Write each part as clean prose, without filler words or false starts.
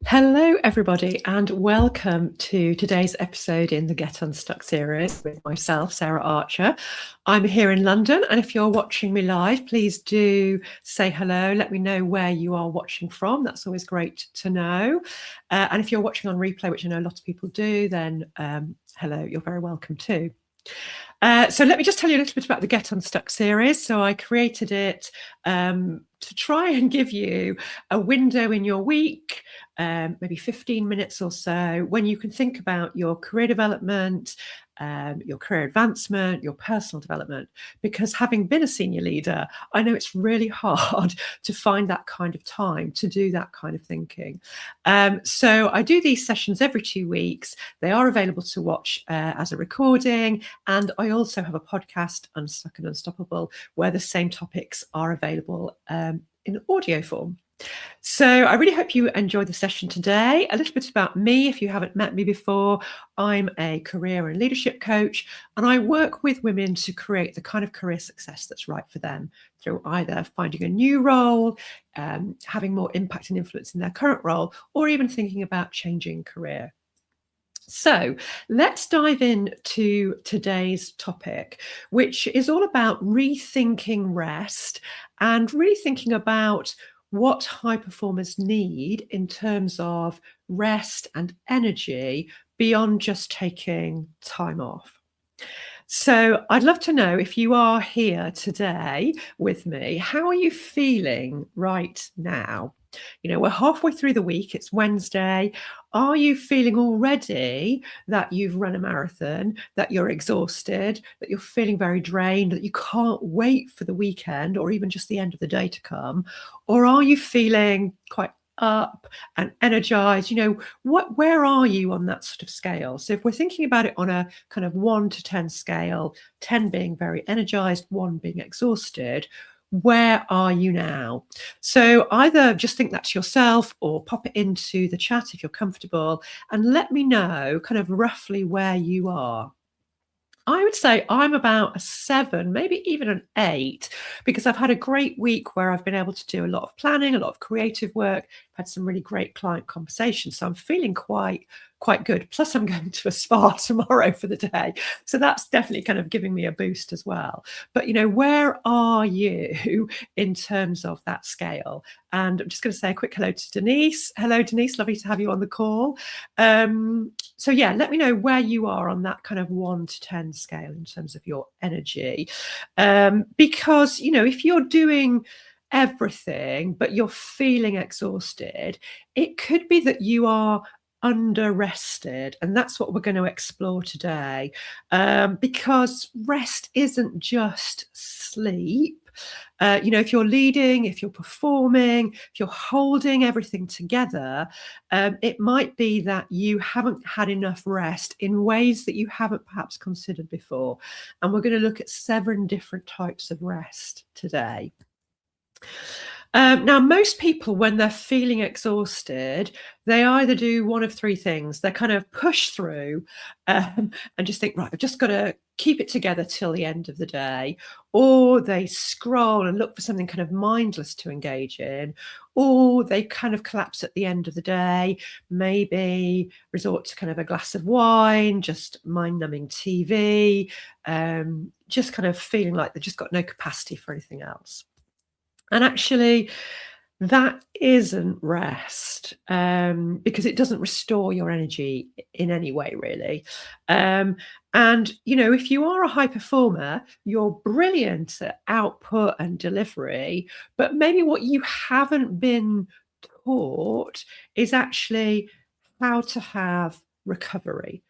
Hello, everybody, and welcome to today's episode in the Get Unstuck series with myself, Sarah Archer. I'm here in London, and if you're watching me live, please do say hello. Let me know where you are watching from. That's always great to know. And if you're watching on replay, which I know a lot of people do, then hello, you're very welcome too. So let me just tell you a little bit about the Get Unstuck series. So I created it to try and give you a window in your week, maybe 15 minutes or so, when you can think about your career development, your career advancement, your personal development. Because having been a senior leader, I know it's really hard to find that kind of time to do that kind of thinking. So I do these sessions every 2 weeks. They are available to watch as a recording, and I also have a podcast, Unstuck and Unstoppable, where the same topics are available in audio form. So I really hope you enjoyed the session today. A little bit about me, if you haven't met me before. I'm a career and leadership coach, and I work with women to create the kind of career success that's right for them through either finding a new role, having more impact and influence in their current role, or even thinking about changing career. So let's dive into today's topic, which is all about rethinking rest and really thinking about what high performers need in terms of rest and energy beyond just taking time off. So I'd love to know, if you are here today with me, how are you feeling right now? You know, we're halfway through the week, it's Wednesday. Are you feeling already that you've run a marathon, that you're exhausted, that you're feeling very drained, that you can't wait for the weekend or even just the end of the day to come? Or are you feeling quite up and energized? You know, where are you on that sort of scale? So if we're thinking about it on a kind of 1 to 10 scale, 10 being very energized, 1 being exhausted, where are you now? So either just think that to yourself or pop it into the chat if you're comfortable, and let me know kind of roughly where you are. I would say I'm about a 7, maybe even an 8, because I've had a great week where I've been able to do a lot of planning, a lot of creative work. I've had some really great client conversations, so I'm feeling quite good. Plus, I'm going to a spa tomorrow for the day, so that's definitely kind of giving me a boost as well. But you know, where are you in terms of that scale? And I'm just going to say a quick hello to Denise. Hello, Denise. Lovely to have you on the call. So yeah, let me know where you are on that kind of 1 to 10 scale in terms of your energy. Because, you know, if you're doing everything, but you're feeling exhausted, it could be that you are under rested, and that's what we're going to explore today, because rest isn't just sleep. You know, if you're leading, if you're performing, if you're holding everything together, it might be that you haven't had enough rest in ways that you haven't perhaps considered before. And we're going to look at 7 different types of rest today. Now, most people, when they're feeling exhausted, they either do one of 3 things. They kind of push through and just think, right, I've just got to keep it together till the end of the day. Or they scroll and look for something kind of mindless to engage in. Or they kind of collapse at the end of the day, maybe resort to kind of a glass of wine, just mind-numbing TV, just kind of feeling like they've just got no capacity for anything else. And actually, that isn't rest, because it doesn't restore your energy in any way, really. And, you know, if you are a high performer, you're brilliant at output and delivery, but maybe what you haven't been taught is actually how to have recovery,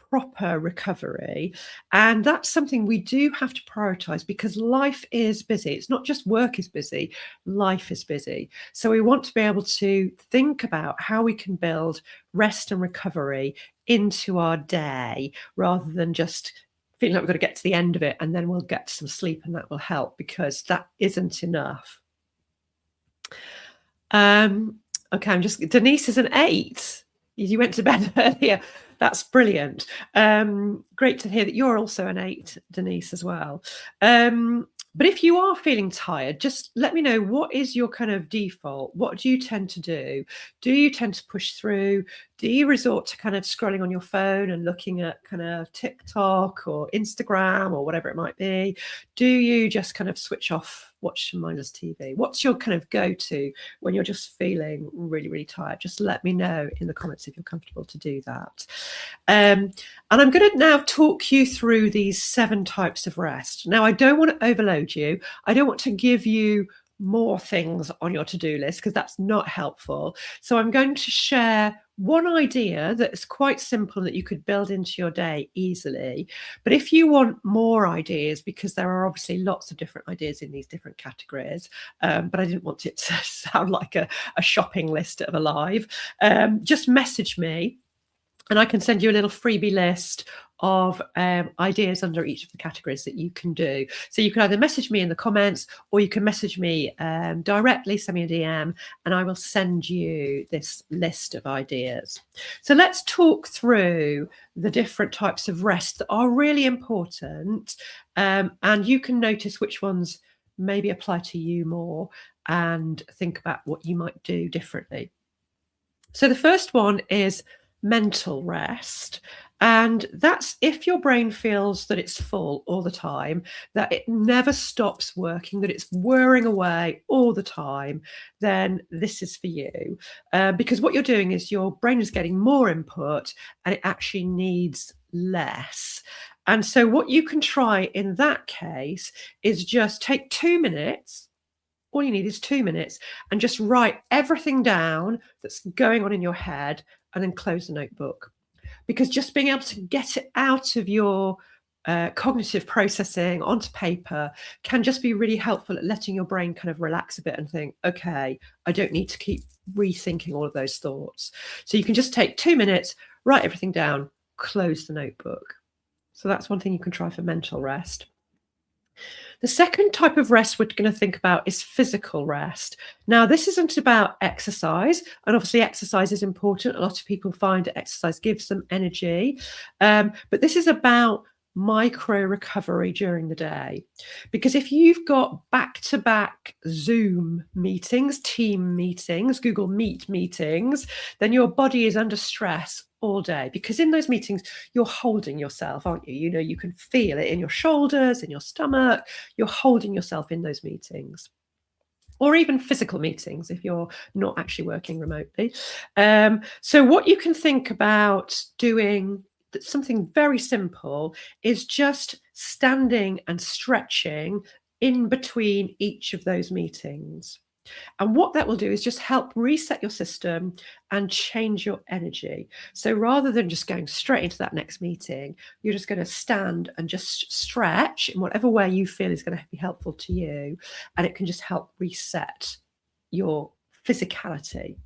proper recovery. And that's something we do have to prioritize, because life is busy. It's not just work is busy, life is busy. So we want to be able to think about how we can build rest and recovery into our day, rather than just feeling like we've got to get to the end of it and then we'll get some sleep and that will help, because that isn't enough. Okay, Denise is an 8. You went to bed earlier. That's brilliant. Great to hear that you're also an 8, Denise, as well. But if you are feeling tired, just let me know, what is your kind of default? What do you tend to do? Do you tend to push through? Do you resort to kind of scrolling on your phone and looking at kind of TikTok or Instagram or whatever it might be? Do you just kind of switch off, watch some mindless TV? What's your kind of go-to when you're just feeling really, really tired? Just let me know in the comments if you're comfortable to do that. And I'm going to now talk you through these 7 types of rest. Now, I don't want to overload you. I don't want to give you more things on your to-do list because that's not helpful. So I'm going to share one idea that's quite simple that you could build into your day easily. But if you want more ideas, because there are obviously lots of different ideas in these different categories, but I didn't want it to sound like a shopping list of Alive, just message me and I can send you a little freebie list of ideas under each of the categories that you can do. So you can either message me in the comments or you can message me directly, send me a DM, and I will send you this list of ideas. So let's talk through the different types of rest that are really important, and you can notice which ones maybe apply to you more and think about what you might do differently. So the first one is mental rest. And that's if your brain feels that it's full all the time, that it never stops working, that it's whirring away all the time, then this is for you. Because what you're doing is your brain is getting more input and it actually needs less. And so what you can try in that case is just take 2 minutes. All you need is 2 minutes and just write everything down that's going on in your head and then close the notebook. Because just being able to get it out of your cognitive processing onto paper can just be really helpful at letting your brain kind of relax a bit and think, okay, I don't need to keep rethinking all of those thoughts. So you can just take 2 minutes, write everything down, close the notebook. So that's one thing you can try for mental rest. The second type of rest we're going to think about is physical rest. Now, this isn't about exercise, and obviously exercise is important. A lot of people find that exercise gives them energy, but this is about micro recovery during the day. Because if you've got back-to-back Zoom meetings, team meetings, Google Meet meetings, then your body is under stress all day, because in those meetings you're holding yourself, aren't you? You know, you can feel it in your shoulders, in your stomach. You're holding yourself in those meetings, or even physical meetings if you're not actually working remotely. So what you can think about doing, something very simple, is just standing and stretching in between each of those meetings. And what that will do is just help reset your system and change your energy. So rather than just going straight into that next meeting, you're just going to stand and just stretch in whatever way you feel is going to be helpful to you. And it can just help reset your physicality.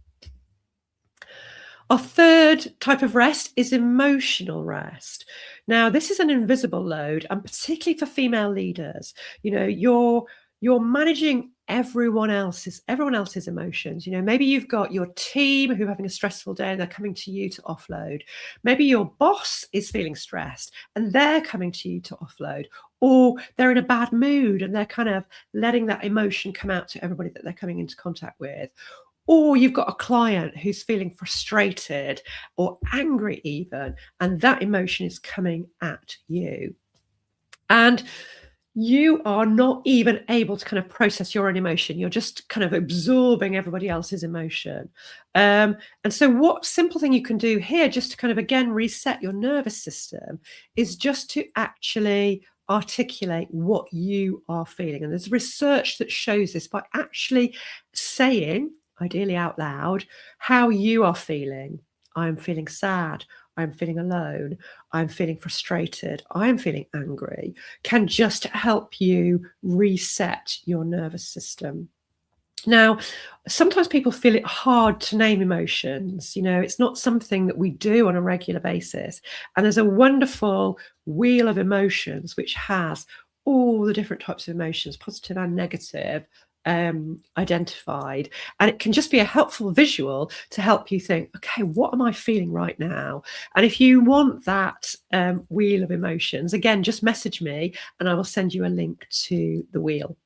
Our third type of rest is emotional rest. Now, this is an invisible load, and particularly for female leaders. You know, you're managing everyone else's emotions. You know, maybe you've got your team who are having a stressful day and they're coming to you to offload. Maybe your boss is feeling stressed and they're coming to you to offload. Or they're in a bad mood and they're kind of letting that emotion come out to everybody that they're coming into contact with. Or you've got a client who's feeling frustrated or angry even, and that emotion is coming at you. And you are not even able to kind of process your own emotion. You're just kind of absorbing everybody else's emotion. And so what simple thing you can do here, just to kind of, again, reset your nervous system, is just to actually articulate what you are feeling. And there's research that shows this by actually saying, ideally out loud, how you are feeling. I'm feeling sad. I'm feeling alone. I'm feeling frustrated. I'm feeling angry, can just help you reset your nervous system. Now, sometimes people feel it hard to name emotions. You know, it's not something that we do on a regular basis. And there's a wonderful wheel of emotions which has all the different types of emotions, positive and negative, identified. And it can just be a helpful visual to help you think, okay, what am I feeling right now? And if you want that wheel of emotions, again, just message me and I will send you a link to the wheel.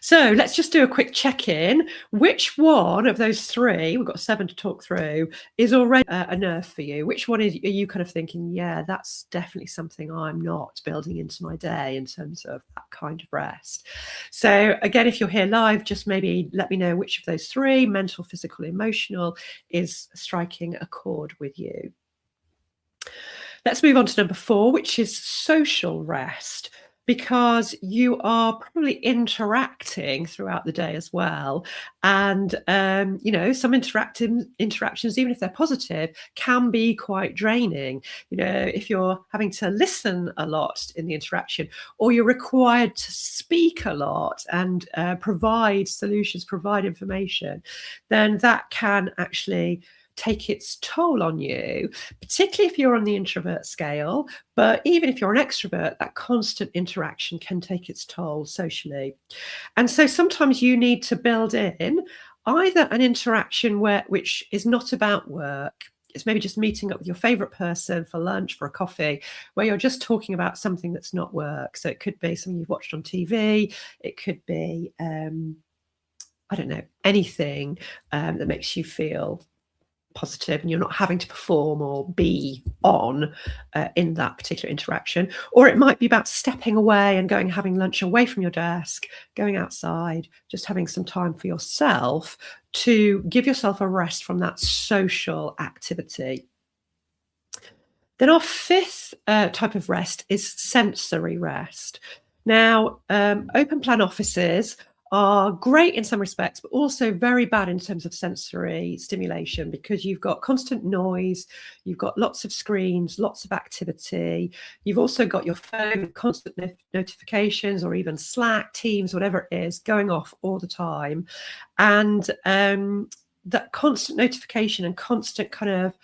So let's just do a quick check-in. Which one of those three, we've got 7 to talk through, is already a nerve for you? Which one are you kind of thinking, yeah, that's definitely something I'm not building into my day in terms of that kind of rest? So again, if you're here live, just maybe let me know which of those three, mental, physical, emotional, is striking a chord with you. Let's move on to number 4, which is social rest, because you are probably interacting throughout the day as well. And, some interactions, even if they're positive, can be quite draining. If you're having to listen a lot in the interaction, or you're required to speak a lot and provide solutions, provide information, then that can actually take its toll on you, particularly if you're on the introvert scale. But even if you're an extrovert, that constant interaction can take its toll socially. And so sometimes you need to build in either an interaction which is not about work. It's maybe just meeting up with your favorite person for lunch, for a coffee, where you're just talking about something that's not work. So it could be something you've watched on TV. It could be, I don't know, anything that makes you feel positive and you're not having to perform or be on in that particular interaction. Or it might be about stepping away and having lunch away from your desk, going outside, just having some time for yourself to give yourself a rest from that social activity. Then our 5th type of rest is sensory rest. Now, open plan offices are great in some respects, but also very bad in terms of sensory stimulation, because you've got constant noise, you've got lots of screens, lots of activity. You've also got your phone, constant notifications, or even Slack, Teams, whatever it is, going off all the time. And that constant notification and constant kind of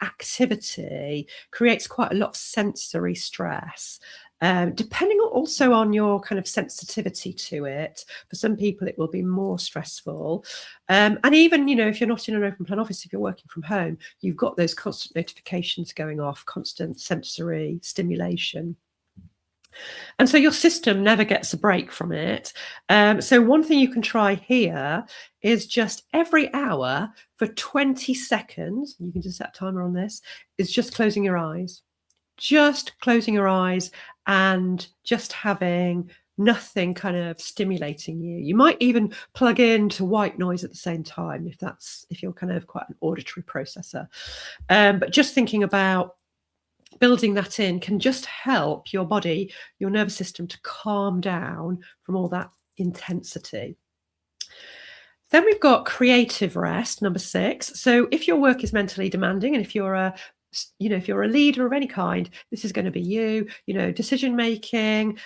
activity creates quite a lot of sensory stress. Depending also on your kind of sensitivity to it. For some people, it will be more stressful. And even, if you're not in an open plan office, if you're working from home, you've got those constant notifications going off, constant sensory stimulation. And so your system never gets a break from it. So one thing you can try here is just every hour for 20 seconds, you can just set a timer on this, is just closing your eyes. Just closing your eyes and just having nothing kind of stimulating you. You might even plug into white noise at the same time if you're kind of quite an auditory processor. But just thinking about building that in can just help your body, your nervous system, to calm down from all that intensity. Then we've got creative rest, number 6. So if your work is mentally demanding, and if you're a leader of any kind, this is going to be you. Decision making,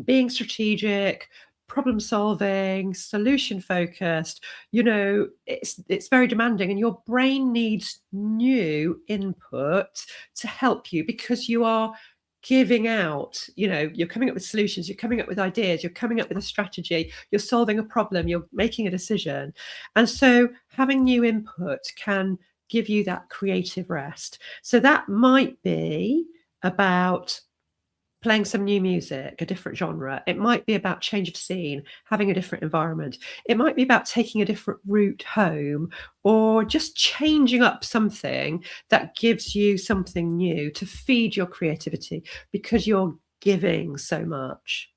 being strategic, problem solving, solution focused. It's very demanding, and your brain needs new input to help you, because you are giving out, you're coming up with solutions, you're coming up with ideas, you're coming up with a strategy, you're solving a problem, you're making a decision. And so having new input can give you that creative rest. So that might be about playing some new music, a different genre. It might be about change of scene, having a different environment. It might be about taking a different route home, or just changing up something that gives you something new to feed your creativity, because you're giving so much.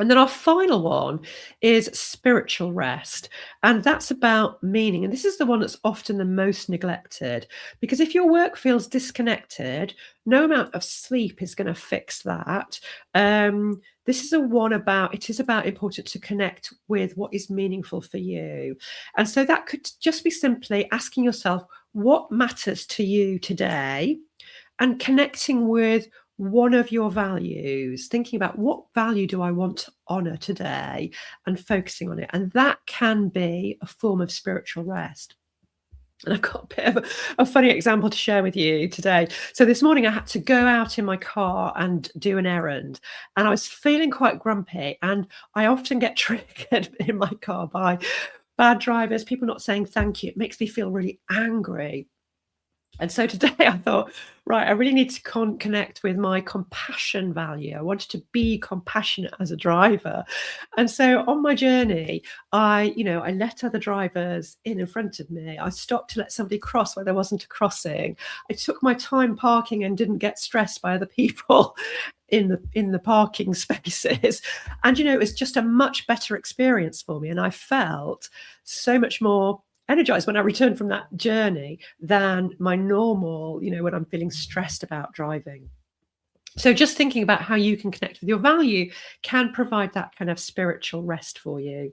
And then our final one is spiritual rest. And that's about meaning. And this is the one that's often the most neglected, because if your work feels disconnected, no amount of sleep is going to fix that. This is it is about important to connect with what is meaningful for you. And so that could just be simply asking yourself, what matters to you today? And connecting with one of your values, thinking about what value do I want to honor today, and focusing on it. And that can be a form of spiritual rest. And I've got a bit of a funny example to share with you today. So this morning I had to go out in my car and do an errand, and I was feeling quite grumpy. And I often get triggered in my car by bad drivers, people not saying thank you. It makes me feel really angry. And so today I thought, right, I really need to connect with my compassion value. I wanted to be compassionate as a driver. And so on my journey, I let other drivers in front of me. I stopped to let somebody cross where there wasn't a crossing. I took my time parking and didn't get stressed by other people in the parking spaces. And it was just a much better experience for me. And I felt so much more energized when I returned from that journey than my normal, when I'm feeling stressed about driving. So just thinking about how you can connect with your value can provide that kind of spiritual rest for you.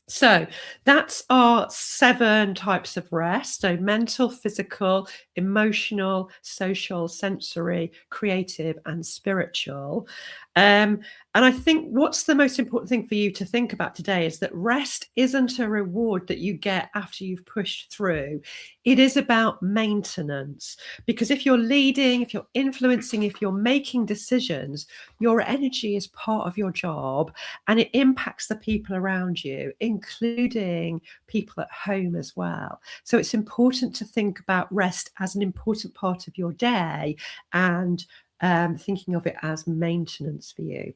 So that's our 7 types of rest. So mental, physical, emotional, social, sensory, creative, and spiritual. And I think what's the most important thing for you to think about today is that rest isn't a reward that you get after you've pushed through. It is about maintenance. Because if you're leading, if you're influencing, if you're making decisions, your energy is part of your job and it impacts the people around you, including people at home as well. So it's important to think about rest as an important part of your day and thinking of it as maintenance for you.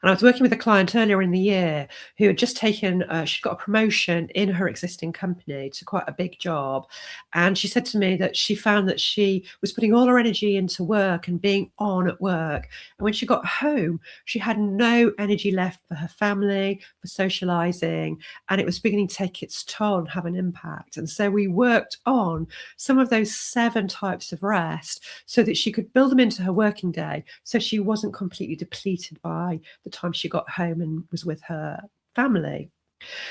And I was working with a client earlier in the year who had just taken, she'd got a promotion in her existing company to quite a big job. And she said to me that she found that she was putting all her energy into work and being on at work. And when she got home, she had no energy left for her family, for socializing, and it was beginning to take its toll and have an impact. And so we worked on some of those 7 types of rest so that she could build them into her working day so she wasn't completely depleted by the time she got home and was with her family.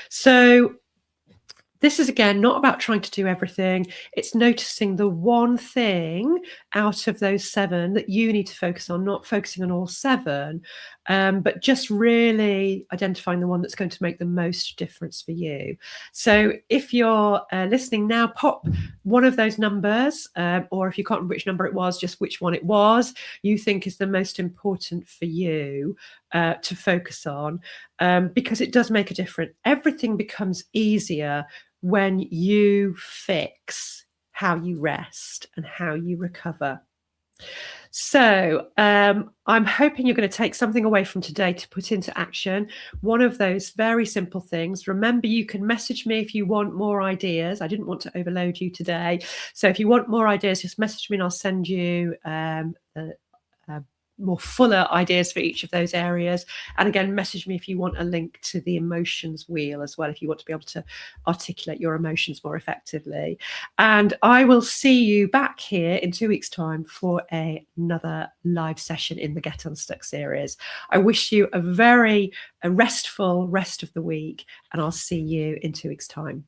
So this is, again, not about trying to do everything. It's noticing the one thing out of those 7 that you need to focus on, not focusing on all 7, but just really identifying the one that's going to make the most difference for you. So if you're listening now, pop one of those numbers, or if you can't remember which number it was, just which one it was you think is the most important for you to focus on, because it does make a difference. Everything becomes easier when you fix how you rest and how you recover. So I'm hoping you're going to take something away from today to put into action. One of those very simple things. Remember, you can message me if you want more ideas. I didn't want to overload you today. So if you want more ideas, just message me and I'll send you more fuller ideas for each of those areas. And again, message me if you want a link to the emotions wheel as well, if you want to be able to articulate your emotions more effectively. And I will see you back here in 2 weeks' time for another live session in the Get Unstuck series. I wish you a very restful rest of the week, and I'll see you in 2 weeks' time.